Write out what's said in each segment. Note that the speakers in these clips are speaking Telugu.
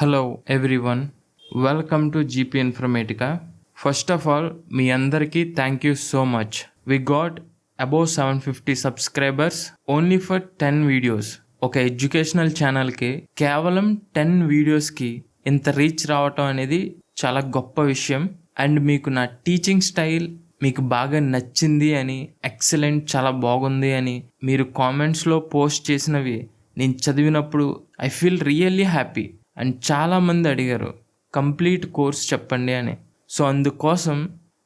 Hello everyone, welcome to GP Informatica. First of all మీ అందరికీ thank you so much. We got above 750 subscribers only for 10 videos. ఒక ఎడ్యుకేషనల్ ఛానల్కి కేవలం 10 వీడియోస్కి ఇంత రీచ్ రావటం అనేది చాలా గొప్ప విషయం. అండ్ మీకు నా టీచింగ్ స్టైల్ మీకు బాగా నచ్చింది అని, ఎక్సలెంట్, చాలా బాగుంది అని మీరు కామెంట్స్లో పోస్ట్ చేసినవి నేను చదివినప్పుడు I feel really happy. And చాలామంది అడిగారు కంప్లీట్ కోర్స్ చెప్పండి అని. సో అందుకోసం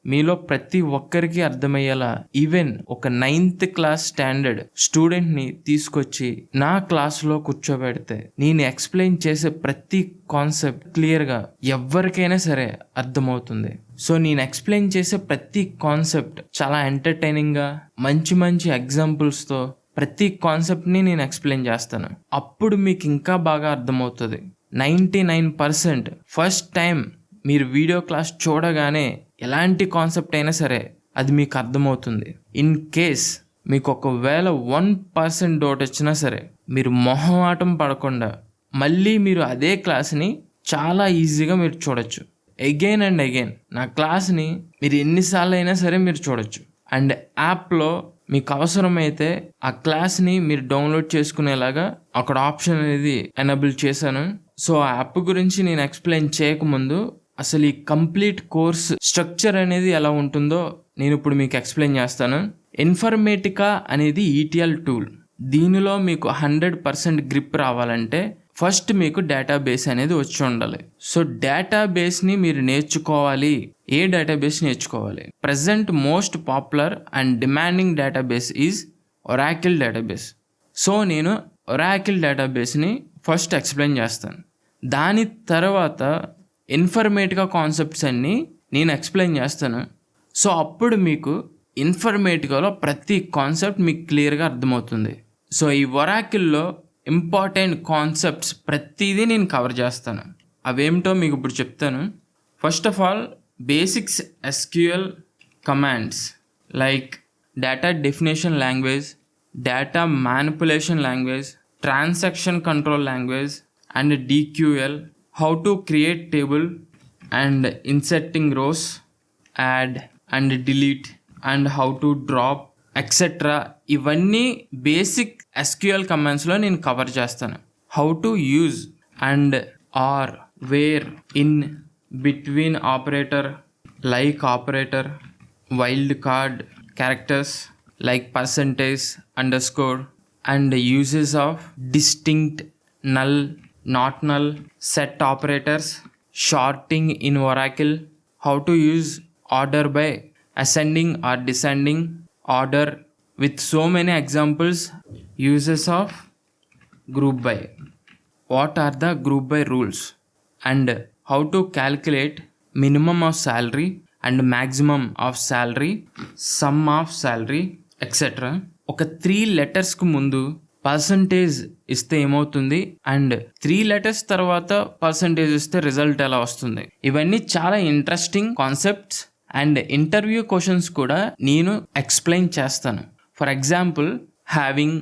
మీలో ప్రతి ఒక్కరికి అర్థమయ్యేలా ఈవెన్ ఒక 9th క్లాస్ స్టాండర్డ్ స్టూడెంట్ని తీసుకొచ్చి నా క్లాస్లో కూర్చోబెడితే నేను ఎక్స్ప్లెయిన్ చేసే ప్రతి కాన్సెప్ట్ క్లియర్గా ఎవరికైనా సరే అర్థమవుతుంది. సో నేను ఎక్స్ప్లెయిన్ చేసే ప్రతి కాన్సెప్ట్ చాలా ఎంటర్టైనింగ్గా మంచి మంచి ఎగ్జాంపుల్స్తో ప్రతి కాన్సెప్ట్ని నేను ఎక్స్ప్లెయిన్ చేస్తాను. అప్పుడు మీకు ఇంకా బాగా అర్థమవుతుంది. 99% ఫస్ట్ టైం మీరు వీడియో క్లాస్ చూడగానే ఎలాంటి కాన్సెప్ట్ అయినా సరే అది మీకు అర్థమవుతుంది. ఇన్ కేస్ మీకు ఒకవేళ 1% డౌట్ వచ్చినా సరే మీరు మొహమాటం పడకుండా మళ్ళీ మీరు అదే క్లాస్ని చాలా ఈజీగా మీరు చూడొచ్చు. అగైన్ అండ్ అగైన్ నా క్లాస్ని మీరు ఎన్నిసార్లు అయినా సరే మీరు చూడొచ్చు. అండ్ యాప్లో మీకు అవసరమైతే ఆ క్లాస్ని మీరు డౌన్లోడ్ చేసుకునేలాగా అక్కడ ఆప్షన్ అనేది ఎనేబుల్ చేశాను. సో ఆ యాప్ గురించి నేను ఎక్స్ప్లెయిన్ చేయకముందు అసలు ఈ కంప్లీట్ కోర్స్ స్ట్రక్చర్ అనేది ఎలా ఉంటుందో నేను ఇప్పుడు మీకు ఎక్స్ప్లెయిన్ చేస్తాను. ఇన్ఫర్మేటికా అనేది ఈటీఎల్ టూల్. దీనిలో మీకు 100% గ్రిప్ రావాలంటే ఫస్ట్ మీకు డేటాబేస్ అనేది వచ్చి ఉండాలి. సో డేటాబేస్ని మీరు నేర్చుకోవాలి. ఏ డేటాబేస్ నేర్చుకోవాలి? Present most popular and demanding database is Oracle database. So నేను ఒరాకిల్ డేటాబేస్ని ఫస్ట్ ఎక్స్ప్లెయిన్ చేస్తాను. దాని తర్వాత ఇన్ఫర్మేటికా కాన్సెప్ట్స్ అన్నీ నేను ఎక్స్ప్లెయిన్ చేస్తాను. సో అప్పుడు మీకు ఇన్ఫర్మేటికాలో ప్రతి కాన్సెప్ట్ మీకు క్లియర్గా అర్థమవుతుంది. సో ఈ ఒరాకిల్లో ఇంపార్టెంట్ కాన్సెప్ట్స్ ప్రతిదీ నేను కవర్ చేస్తాను. అవేమిటో మీకు ఇప్పుడు చెప్తాను. First of all basics SQL commands like data definition language, data manipulation language, transaction control language and DQL, how to create table and inserting rows, add and delete and how to drop etc. ఇవన్నీ బేసిక్ SQL కమాండ్స్లో నేను కవర్ చేస్తాను. How to use and or, where, in, between operator, like operator, wildcard characters like percentage, underscore and uses of distinct, null, not null, set operators, sorting in Oracle, how to use order by ascending or descending order with so many examples, uses of group by, what are the group by rules, and how to calculate minimum of salary and maximum of salary, sum of salary, etc. ఒక 3 లెటర్స్కు ముందు పర్సంటేజ్ ఇస్తే ఏమవుతుంది అండ్ 3 లెటర్స్ తర్వాత పర్సంటేజ్ ఇస్తే రిజల్ట్ ఎలా వస్తుంది, ఇవన్నీ చాలా interesting concepts. And interview questions కూడా నేను ఎక్స్ప్లెయిన్ చేస్తాను. For example having,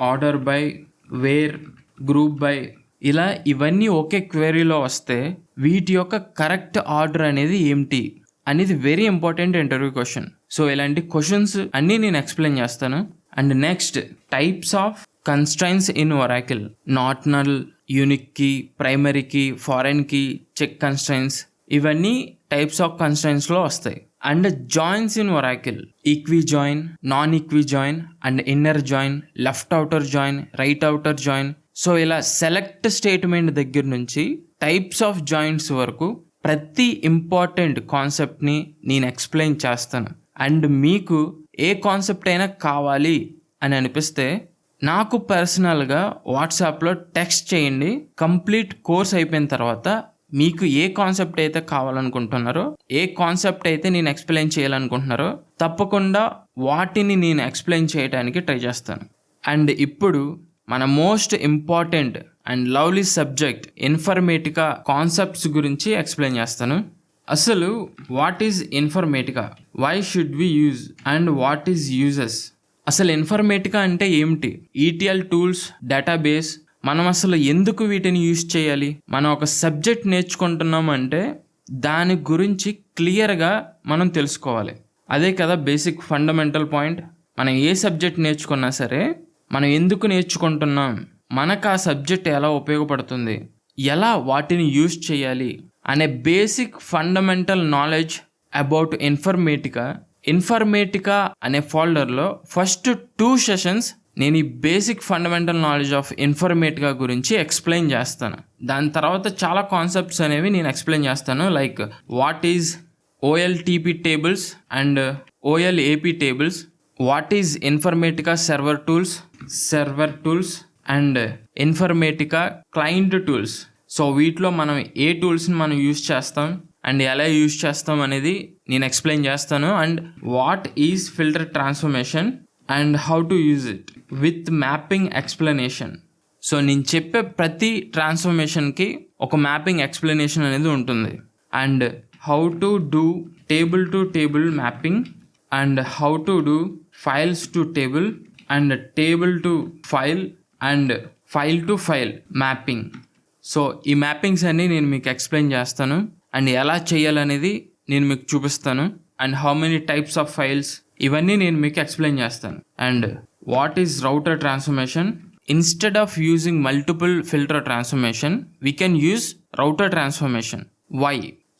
order by, where, group by, ఇలా ఇవన్నీ ఒకే క్వెరీలో వస్తే వీటి యొక్క కరెక్ట్ ఆర్డర్ అనేది ఏమిటి అనేది very important interview question. So ఇలాంటి క్వశ్చన్స్ అన్నీ నేను ఎక్స్ప్లెయిన్ చేస్తాను. And next types of constraints in Oracle, not null, unique key, primary key, foreign key, check constraints, ఇవన్నీ టైప్స్ ఆఫ్ కన్స్ట్రైన్స్లో వస్తాయి. And joins in Oracle, equi join, non equi join and inner join, left outer join, right outer join. So ఇలా సెలెక్ట్ స్టేట్మెంట్ దగ్గర నుంచి టైప్స్ ఆఫ్ జాయిన్స్ వరకు ప్రతి ఇంపార్టెంట్ కాన్సెప్ట్ని నేను ఎక్స్ప్లెయిన్ చేస్తాను. అండ్ మీకు ఏ కాన్సెప్ట్ అయినా కావాలి అని అనిపిస్తే నాకు పర్సనల్గా వాట్సాప్లో టెక్స్ట్ చేయండి. కంప్లీట్ కోర్స్ అయిపోయిన తర్వాత మీకు ఏ కాన్సెప్ట్ అయితే కావాలనుకుంటున్నారో, ఏ కాన్సెప్ట్ అయితే నేను ఎక్స్ప్లెయిన్ చేయాలనుకుంటున్నారో తప్పకుండా వాటిని నేను ఎక్స్ప్లెయిన్ చేయడానికి ట్రై చేస్తాను. అండ్ ఇప్పుడు మన most important and lovely subject Informatica concepts గురించి ఎక్స్ప్లెయిన్ చేస్తాను. అసలు what is Informatica, why should we use and what is uses, అసలు ఇన్ఫర్మేటికా అంటే ఏమిటి, ఈటీఎల్ టూల్స్, డేటాబేస్, మనం అసలు ఎందుకు వీటిని యూజ్ చేయాలి? మనం ఒక సబ్జెక్ట్ నేర్చుకుంటున్నామంటే దాని గురించి క్లియర్గా మనం తెలుసుకోవాలి. అదే కదా బేసిక్ ఫండమెంటల్ పాయింట్. మనం ఏ సబ్జెక్ట్ నేర్చుకున్నా సరే మనం ఎందుకు నేర్చుకుంటున్నాం, మనకు ఆ సబ్జెక్ట్ ఎలా ఉపయోగపడుతుంది, ఎలా వాటిని యూజ్ చేయాలి అనే basic fundamental knowledge about Informatica అనే ఫోల్డర్లో ఫస్ట్ 2 సెషన్స్ నేను ఈ basic fundamental knowledge of Informatica గురించి ఎక్స్ప్లెయిన్ చేస్తాను. దాని తర్వాత చాలా కాన్సెప్ట్స్ అనేవి నేను ఎక్స్ప్లెయిన్ చేస్తాను. Like what is OLTP tables and OLAP tables, what is Informatica server tools and Informatica client tools. So వీటిలో మనం ఏ టూల్స్ని మనం యూజ్ చేస్తాం అండ్ ఎలా యూజ్ చేస్తాం అనేది నేను ఎక్స్ప్లెయిన్ చేస్తాను. And what is filter transformation and how to use it with mapping explanation. So నేను చెప్పే ప్రతి ట్రాన్స్ఫర్మేషన్కి ఒక మ్యాపింగ్ ఎక్స్ప్లెనేషన్ అనేది ఉంటుంది. And how to do table to table mapping and how to do files to table and table to file and file to file mapping. So ఈ మ్యాపింగ్స్ అన్నీ నేను మీకు ఎక్స్ప్లెయిన్ చేస్తాను అండ్ ఎలా చేయాలనేది నేను మీకు చూపిస్తాను. And how many types of files, ఇవన్నీ నేను మీకు ఎక్స్ప్లెయిన్ చేస్తాను. And what is router transformation? Instead of using multiple filter transformation we can use router transformation. Why?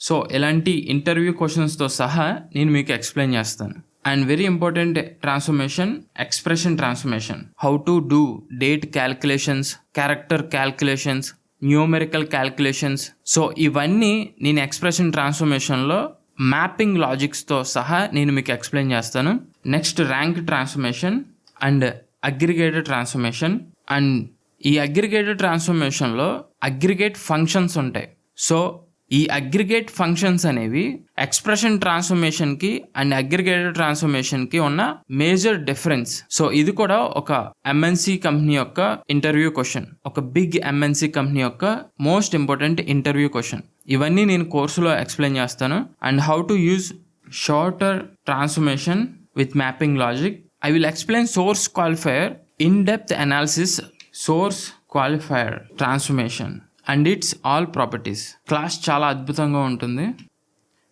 So ఇలాంటి ఇంటర్వ్యూ క్వశ్చన్స్తో సహా నేను మీకు ఎక్స్ప్లెయిన్ చేస్తాను. And very important transformation, expression transformation. How to do date calculations, character calculations, numerical calculations. So ఇవన్నీ నేను ఎక్స్ప్రెషన్ ట్రాన్స్ఫర్మేషన్లో మ్యాపింగ్ లాజిక్స్తో సహా నేను మీకు ఎక్స్ప్లెయిన్ చేస్తాను. Next rank transformation and aggregated transformation. And ఈ అగ్రిగేటెడ్ ట్రాన్స్ఫర్మేషన్లో అగ్రిగేట్ ఫంక్షన్స్ ఉంటాయి. సో ఈ అగ్రిగేట్ ఫంక్షన్స్ అనేవి ఎక్స్ప్రెషన్ ట్రాన్స్ఫర్మేషన్కి అండ్ అగ్రిగేటెడ్ ట్రాన్స్ఫర్మేషన్కి ఉన్న మేజర్ డిఫరెన్స్. సో ఇది కూడా ఒక MNC కంపెనీ యొక్క ఇంటర్వ్యూ క్వశ్చన్, ఒక బిగ్ MNC కంపెనీ యొక్క మోస్ట్ ఇంపార్టెంట్ ఇంటర్వ్యూ క్వశ్చన్. ఇవన్నీ నేను కోర్సులో ఎక్స్ప్లెయిన్ చేస్తాను. And how to use shorter transformation with mapping logic. I will explain source qualifier, in-depth analysis, source qualifier transformation and its all properties. Class చాలా అద్భుతంగా ఉంటుంది.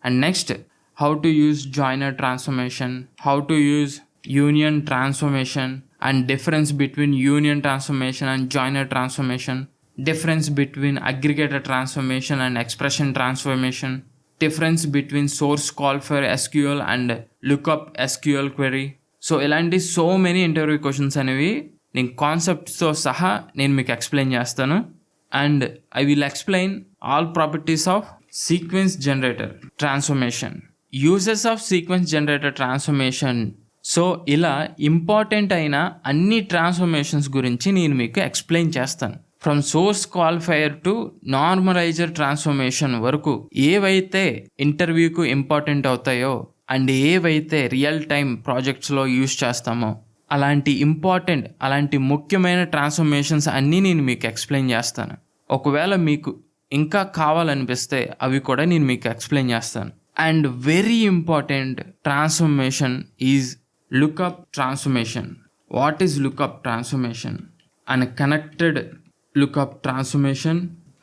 And next how to use joiner transformation, how to use union transformation and difference between union transformation and joiner transformation, difference between aggregated transformation and expression transformation, difference between source qualifier SQL and lookup SQL query. So ఇలాంటి సో మెనీ ఇంటర్వ్యూ క్వశ్చన్స్ అనేవి నేను కాన్సెప్ట్స్తో సహా నేను మీకు ఎక్స్ప్లెయిన్ చేస్తాను. And I will explain all properties of sequence generator transformation, uses of sequence generator transformation. So ఇలా ఇంపార్టెంట్ అయిన అన్ని ట్రాన్స్ఫర్మేషన్స్ గురించి నేను మీకు ఎక్స్ప్లెయిన్ చేస్తాను. From source qualifier to normalizer transformation వరకు ఏవైతే ఇంటర్వ్యూకు ఇంపార్టెంట్ అవుతాయో అండ్ ఏవైతే రియల్ టైం ప్రాజెక్ట్స్లో యూజ్ చేస్తామో అలాంటి ముఖ్యమైన ట్రాన్స్ఫర్మేషన్స్ అన్నీ నేను మీకు ఎక్స్ప్లెయిన్ చేస్తాను. ఒకవేళ మీకు ఇంకా కావాలనిపిస్తే అవి కూడా నేను మీకు ఎక్స్ప్లెయిన్ చేస్తాను. And very important transformation is lookup transformation. What is lookup transformation? And connected lookup transformation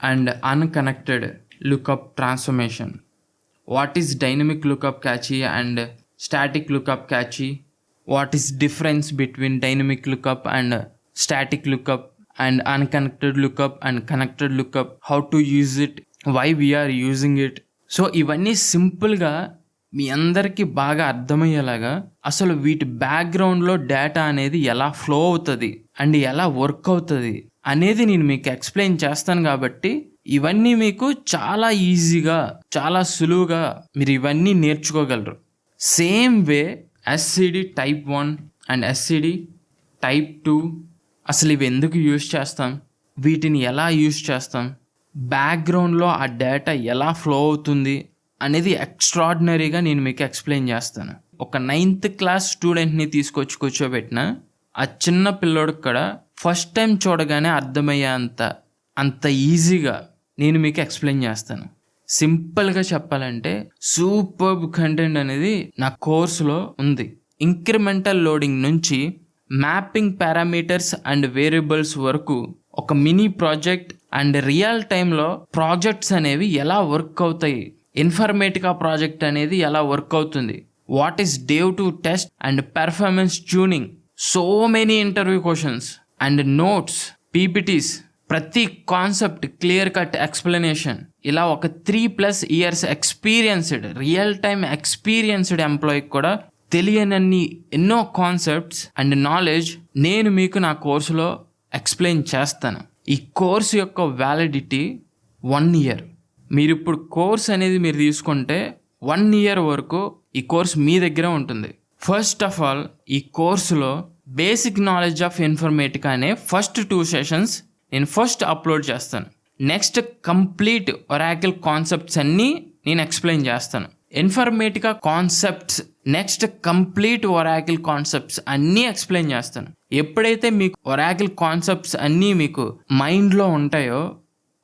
and unconnected lookup transformation. What is dynamic lookup cache and static lookup cache? What is difference between dynamic lookup and static lookup and unconnected lookup and connected lookup? How to use it? Why we are using it? So ఇవన్నీ సింపుల్గా మీ అందరికీ బాగా అర్థమయ్యేలాగా అసలు వీటి బ్యాక్గ్రౌండ్లో డేటా అనేది ఎలా ఫ్లో అవుతుంది అండ్ ఎలా వర్క్ అవుతుంది అనేది నేను మీకు ఎక్స్ప్లెయిన్ చేస్తాను. కాబట్టి ఇవన్నీ మీకు చాలా ఈజీగా, చాలా సులువుగా మీరు ఇవన్నీ నేర్చుకోగలరు. Same way SCD type 1 and SCD type 2 అసలు ఇవి ఎందుకు యూజ్ చేస్తాం, వీటిని ఎలా యూజ్ చేస్తాం, బ్యాక్గ్రౌండ్లో ఆ డేటా ఎలా ఫ్లో అవుతుంది అనేది ఎక్స్ట్రాడినరీగా నేను మీకు ఎక్స్ప్లెయిన్ చేస్తాను. ఒక 9th క్లాస్ స్టూడెంట్ని తీసుకొచ్చి కూర్చోబెట్టిన ఆ చిన్న పిల్లోడికి కూడా ఫస్ట్ టైం చూడగానే అర్థమయ్యే అంత ఈజీగా నేను మీకు ఎక్స్ప్లెయిన్ చేస్తాను. సింపుల్గా చెప్పాలంటే సూపర్బ్ కంటెంట్ అనేది నా కోర్సులో ఉంది. ఇంక్రిమెంటల్ లోడింగ్ నుంచి మ్యాపింగ్ పారామీటర్స్ అండ్ వేరియబుల్స్ వరకు ఒక మినీ ప్రాజెక్ట్ అండ్ రియల్ టైంలో ప్రాజెక్ట్స్ అనేవి ఎలా వర్క్ అవుతాయి, ఇన్ఫర్మేటికా ప్రాజెక్ట్ అనేది ఎలా వర్క్ అవుతుంది, what is dev to test and performance tuning, so many interview questions and notes, PPTs, ప్రతి కాన్సెప్ట్ క్లియర్ కట్ ఎక్స్ప్లెనేషన్. ఇలా ఒక 3+ years experienced, real time experienced ఎంప్లాయీకి కూడా తెలియనన్ని ఎన్నో కాన్సెప్ట్స్ అండ్ నాలెడ్జ్ నేను మీకు నా కోర్సులో ఎక్స్ప్లెయిన్ చేస్తాను. ఈ కోర్సు యొక్క వ్యాలిడిటీ 1 year. మీరు ఇప్పుడు కోర్స్ అనేది మీరు తీసుకుంటే 1 year వరకు ఈ కోర్స్ మీ దగ్గర ఉంటుంది. ఫస్ట్ ఆఫ్ ఆల్ ఈ కోర్సులో బేసిక్ నాలెడ్జ్ ఆఫ్ ఇన్ఫర్మేటికా అనే ఫస్ట్ 2 sessions నేను ఫస్ట్ అప్లోడ్ చేస్తాను. నెక్స్ట్ కంప్లీట్ ఒరాకిల్ కాన్సెప్ట్స్ అన్నీ నేను ఎక్స్ప్లెయిన్ చేస్తాను. Informatica concepts, next complete Oracle concepts అన్నీ ఎక్స్ప్లెయిన్ చేస్తాను. ఎప్పుడైతే మీకు ఒరాకిల్ కాన్సెప్ట్స్ అన్నీ మీకు మైండ్లో ఉంటాయో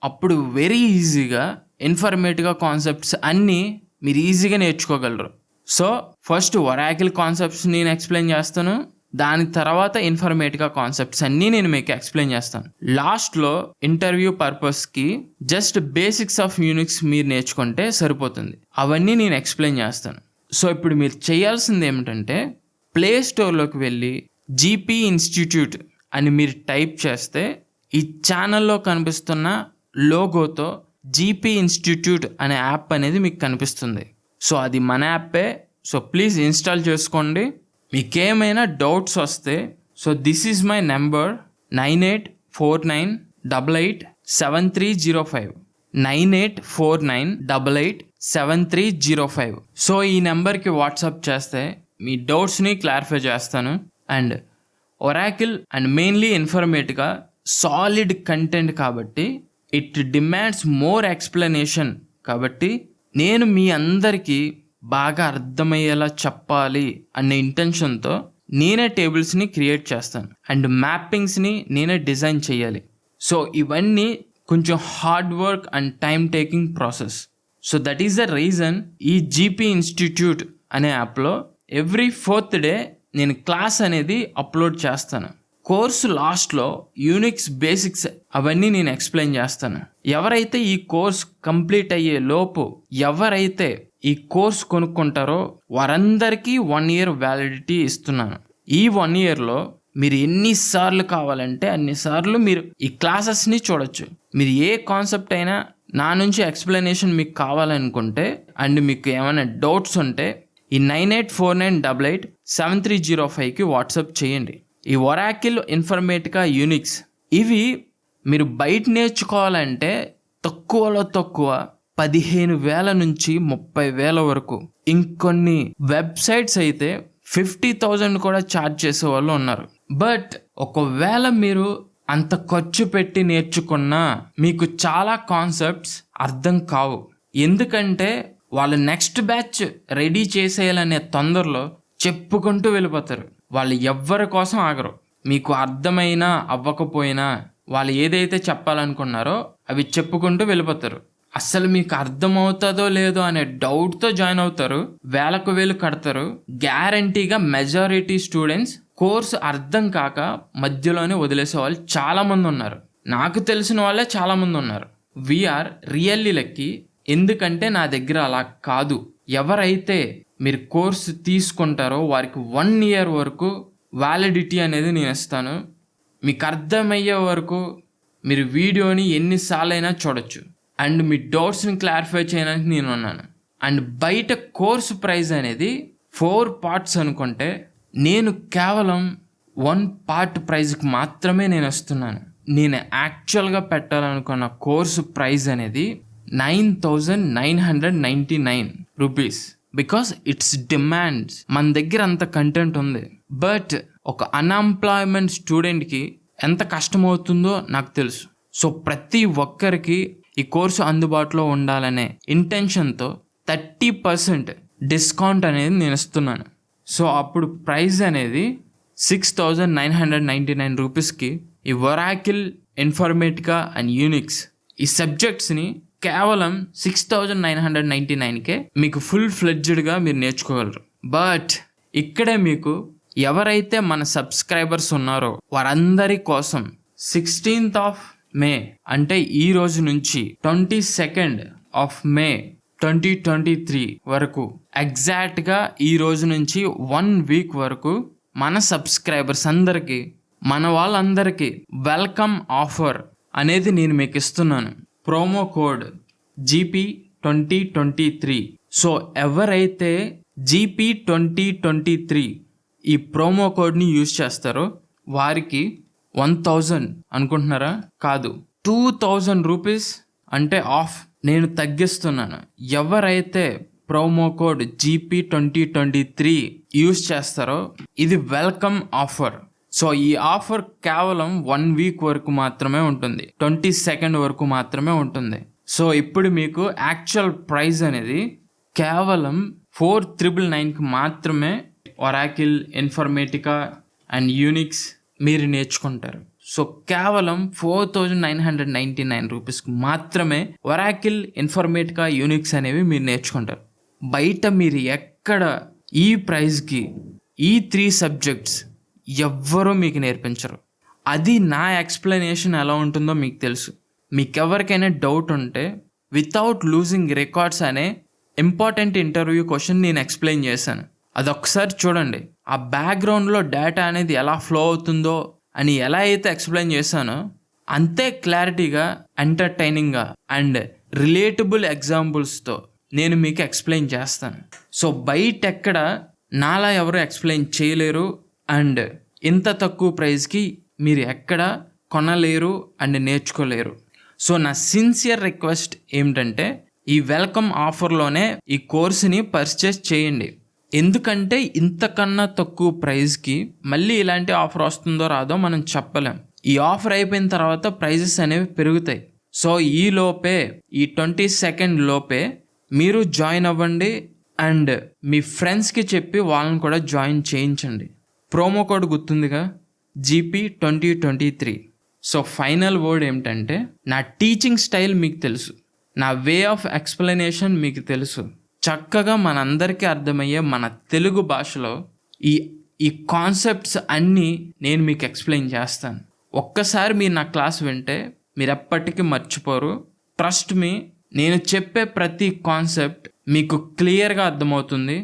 అప్పుడు వెరీ ఈజీగా ఇన్ఫర్మేటికా కాన్సెప్ట్స్ అన్నీ మీరు ఈజీగా నేర్చుకోగలరు. సో ఫస్ట్ ఒరాకిల్ కాన్సెప్ట్స్ నేను ఎక్స్ప్లెయిన్ చేస్తాను, దాని తర్వాత ఇన్ఫర్మేటికా కాన్సెప్ట్స్ అన్నీ నేను మీకు ఎక్స్ప్లెయిన్ చేస్తాను. లాస్ట్లో ఇంటర్వ్యూ పర్పస్కి జస్ట్ బేసిక్స్ ఆఫ్ యూనిక్స్ మీరు నేర్చుకుంటే సరిపోతుంది. అవన్నీ నేను ఎక్స్ప్లెయిన్ చేస్తాను. సో ఇప్పుడు మీరు చేయాల్సింది ఏమిటంటే ప్లే స్టోర్లోకి వెళ్ళి జీపీ ఇన్స్టిట్యూట్ అని మీరు టైప్ చేస్తే ఈ ఛానల్లో కనిపిస్తున్న లోగోతో జీపీ ఇన్స్టిట్యూట్ అనే యాప్ అనేది మీకు కనిపిస్తుంది. సో అది మన యాప్పే. సో ప్లీజ్ ఇన్స్టాల్ చేసుకోండి. మీకేమైనా డౌట్స్ వస్తే so this is my number 9849887305 9849887305. So ఈ నెంబర్కి వాట్సాప్ చేస్తే మీ డౌట్స్ని క్లారిఫై చేస్తాను. And Oracle and mainly Informatica solid content కాబట్టి ఇట్ డిమాండ్స్ మోర్ ఎక్స్ప్లెనేషన్. కాబట్టి నేను మీ అందరికీ బాగా అర్థమయ్యేలా చెప్పాలి అనే ఇంటెన్షన్తో నేనే టేబుల్స్ని క్రియేట్ చేస్తాను అండ్ మ్యాపింగ్స్ని నేనే డిజైన్ చేయాలి. సో ఇవన్నీ కొంచెం hard work and time taking process. So that is the reason ఈ జీపీ ఇన్స్టిట్యూట్ అనే యాప్లో ఎవ్రీ 4th day నేను క్లాస్ అనేది అప్లోడ్ చేస్తాను. కోర్సు లాస్ట్లో యూనిక్స్ బేసిక్స్ అవన్నీ నేను ఎక్స్ప్లెయిన్ చేస్తాను. ఎవరైతే ఈ కోర్స్ కంప్లీట్ అయ్యే లోపు ఎవరైతే ఈ కోర్స్ కొనుక్కుంటారో వారందరికీ 1 year వ్యాలిడిటీ ఇస్తున్నాను. ఈ 1 yearలో మీరు ఎన్నిసార్లు కావాలంటే అన్నిసార్లు మీరు ఈ క్లాసెస్ని చూడొచ్చు. మీరు ఏ కాన్సెప్ట్ అయినా నా నుంచి ఎక్స్ప్లెనేషన్ మీకు కావాలనుకుంటే అండ్ మీకు ఏమైనా డౌట్స్ ఉంటే ఈ 9849887305కి వాట్సాప్ చేయండి. ఈ ఒరాకిల్, ఇన్ఫర్మేటికా, యూనిక్స్ ఇవి మీరు బయట నేర్చుకోవాలంటే తక్కువలో తక్కువ 15,000 నుంచి 30,000 వరకు. ఇంకొన్ని వెబ్సైట్స్ అయితే 50,000 కూడా ఛార్జ్ చేసే వాళ్ళు ఉన్నారు. బట్ ఒకవేళ మీరు అంత ఖర్చు పెట్టి నేర్చుకున్నా మీకు చాలా కాన్సెప్ట్స్ అర్థం కావు. ఎందుకంటే వాళ్ళు నెక్స్ట్ బ్యాచ్ రెడీ చేసేయాలనే తొందరలో చెప్పుకుంటూ వెళ్ళిపోతారు. వాళ్ళు ఎవ్వరి కోసం ఆగరు. మీకు అర్థమైనా అవ్వకపోయినా వాళ్ళు ఏదైతే చెప్పాలనుకున్నారో అవి చెప్పుకుంటూ వెళ్ళిపోతారు. అస్సలు మీకు అర్థమవుతుందో లేదో అనే డౌట్తో జాయిన్ అవుతారు. వేలకు వేలు కడతారు. గ్యారంటీగా మెజారిటీ స్టూడెంట్స్ కోర్సు అర్థం కాక మధ్యలోనే వదిలేసే వాళ్ళు చాలామంది ఉన్నారు. నాకు తెలిసిన వాళ్ళే చాలామంది ఉన్నారు. We are really lucky. ఎందుకంటే నా దగ్గర అలా కాదు. ఎవరైతే మీరు కోర్సు తీసుకుంటారో వారికి 1 year వరకు వ్యాలిడిటీ అనేది నేను ఇస్తాను. మీకు అర్థమయ్యే వరకు మీరు వీడియోని ఎన్నిసార్లు అయినా చూడొచ్చు అండ్ మీ డౌట్స్ని క్లారిఫై చేయడానికి నేను ఉన్నాను. అండ్ బయట కోర్సు ప్రైస్ అనేది 4 parts అనుకుంటే నేను కేవలం 1 part ప్రైజ్కి మాత్రమే నేను ఇస్తున్నాను. నేను యాక్చువల్గా పెట్టాలనుకున్న కోర్సు ప్రైస్ అనేది 9,999 రూపీస్. Because it's demands. మన దగ్గర అంత కంటెంట్ ఉంది. బట్ ఒక అన్ఎంప్లాయ్మెంట్ స్టూడెంట్కి ఎంత కష్టమవుతుందో నాకు తెలుసు. సో ప్రతి ఒక్కరికి ఈ కోర్సు అందుబాటులో ఉండాలనే ఇంటెన్షన్తో 30% డిస్కౌంట్ అనేది నేను ఇస్తున్నాను. సో అప్పుడు ప్రైస్ అనేది 6,999 రూపీస్కి ఈ ఒరాకిల్, ఇన్ఫర్మేటికా అండ్ యూనిక్స్ ఈ సబ్జెక్ట్స్ని కేవలం 6,999కే మీకు ఫుల్ ఫ్లెడ్జ్డ్గా మీరు నేర్చుకోగలరు. బట్ ఇక్కడే మీకు ఎవరైతే మన సబ్స్క్రైబర్స్ ఉన్నారో వారందరి కోసం 16th ఆఫ్ మే అంటే ఈ రోజు నుంచి 22nd ఆఫ్ మే 2023 వరకు ఎగ్జాక్ట్గా ఈ రోజు నుంచి 1 వీక్ వరకు మన సబ్స్క్రైబర్స్ అందరికీ, మన వాళ్ళందరికీ వెల్కమ్ ఆఫర్ అనేది నేను మీకు ఇస్తున్నాను. Promo code GP2023. సో ఎవరైతే GP2023 ఈ ప్రోమో కోడ్ని యూజ్ చేస్తారో వారికి 1000 అనుకుంటున్నారా? కాదు, 2000 రూపీస్ అంటే ఆఫ్ నేను తగ్గిస్తున్నాను. ఎవరైతే ప్రోమో కోడ్ GP2023 యూజ్ చేస్తారో ఇది వెల్కమ్ ఆఫర్. సో ఈ ఆఫర్ కేవలం 1 వీక్ వరకు మాత్రమే ఉంటుంది, 22nd వరకు మాత్రమే ఉంటుంది. సో ఇప్పుడు మీకు యాక్చువల్ ప్రైస్ అనేది కేవలం 4999కి మాత్రమే ఒరాకిల్, ఇన్ఫర్మేటికా అండ్ యూనిక్స్ మీరు నేర్చుకుంటారు. సో కేవలం 4999 రూపీస్కి మాత్రమే ఒరాకిల్, ఇన్ఫర్మేటికా, యూనిక్స్ అనేవి మీరు నేర్చుకుంటారు. బయట మీరు ఎక్కడ ఈ ప్రైస్కి ఈ 3 సబ్జెక్ట్స్ ఎవ్వరూ మీకు నేర్పించరు. అది నా ఎక్స్ప్లెనేషన్ ఎలా ఉంటుందో మీకు తెలుసు. మీకు ఎవరికైనా డౌట్ ఉంటే వితౌట్ లూజింగ్ రికార్డ్స్ అనే ఇంపార్టెంట్ ఇంటర్వ్యూ క్వశ్చన్ నేను ఎక్స్ప్లెయిన్ చేశాను. అదొకసారి చూడండి. ఆ బ్యాక్గ్రౌండ్లో డేటా అనేది ఎలా ఫ్లో అవుతుందో అని ఎలా అయితే ఎక్స్ప్లెయిన్ చేశానో అంతే క్లారిటీగా, ఎంటర్టైనింగ్గా అండ్ రిలేటబుల్ ఎగ్జాంపుల్స్తో నేను మీకు ఎక్స్ప్లెయిన్ చేస్తాను. సో బయట ఎక్కడ నాలా ఎవరు ఎక్స్ప్లెయిన్ చేయలేరు అండ్ ఇంత తక్కువ ప్రైస్కి మీరు ఎక్కడ కొనలేరు అండ్ నేర్చుకోలేరు. సో నా సిన్సియర్ రిక్వెస్ట్ ఏమిటంటే ఈ వెల్కమ్ ఆఫర్లోనే ఈ కోర్సుని పర్చేస్ చేయండి. ఎందుకంటే ఇంతకన్నా తక్కువ ప్రైస్కి మళ్ళీ ఇలాంటి ఆఫర్ వస్తుందో రాదో మనం చెప్పలేం. ఈ ఆఫర్ అయిపోయిన తర్వాత ప్రైజెస్ అనేవి పెరుగుతాయి. సో ఈ లోపే, ఈ 22nd లోపే మీరు జాయిన్ అవ్వండి అండ్ మీ ఫ్రెండ్స్కి చెప్పి వాళ్ళని కూడా జాయిన్ చేయించండి. ప్రోమో కోడ్ గుర్తుందిగా, GP2023. సో ఫైనల్ వర్డ్ ఏమిటంటే నా టీచింగ్ స్టైల్ మీకు తెలుసు, నా వే ఆఫ్ ఎక్స్ప్లెనేషన్ మీకు తెలుసు. చక్కగా మనందరికీ అర్థమయ్యే మన తెలుగు భాషలో ఈ కాన్సెప్ట్స్ అన్నీ నేను మీకు ఎక్స్ప్లెయిన్ చేస్తాను. ఒక్కసారి మీరు నా క్లాస్ వింటే మీరు ఎప్పటికీ మర్చిపోరు. ట్రస్ట్ మీ, నేను చెప్పే ప్రతి కాన్సెప్ట్ మీకు క్లియర్గా అర్థమవుతుంది.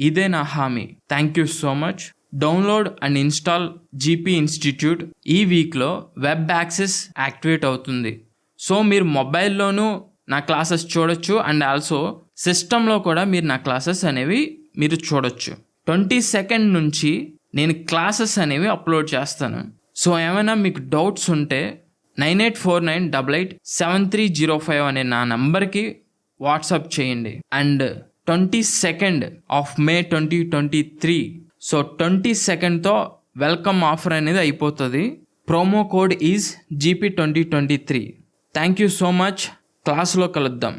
ఇదే నా హామీ. Thank you so much. Download and install GP institute. ఈ వీక్లో వెబ్ యాక్సెస్ యాక్టివేట్ అవుతుంది. సో మీరు మొబైల్లోనూ నా క్లాసెస్ చూడొచ్చు అండ్ ఆల్సో సిస్టంలో కూడా మీరు నా క్లాసెస్ అనేవి మీరు చూడొచ్చు. 22nd నుంచి నేను క్లాసెస్ అనేవి అప్లోడ్ చేస్తాను. సో ఏమైనా మీకు డౌట్స్ ఉంటే 9849887305 అనే నా నంబర్కి వాట్సాప్ చేయండి. And 22nd of May 2023. So 22ndతో వెల్కమ్ ఆఫర్ అనేది అయిపోతుంది. Promo code is GP2023. Thank you so much. క్లాస్లో కలుద్దాం.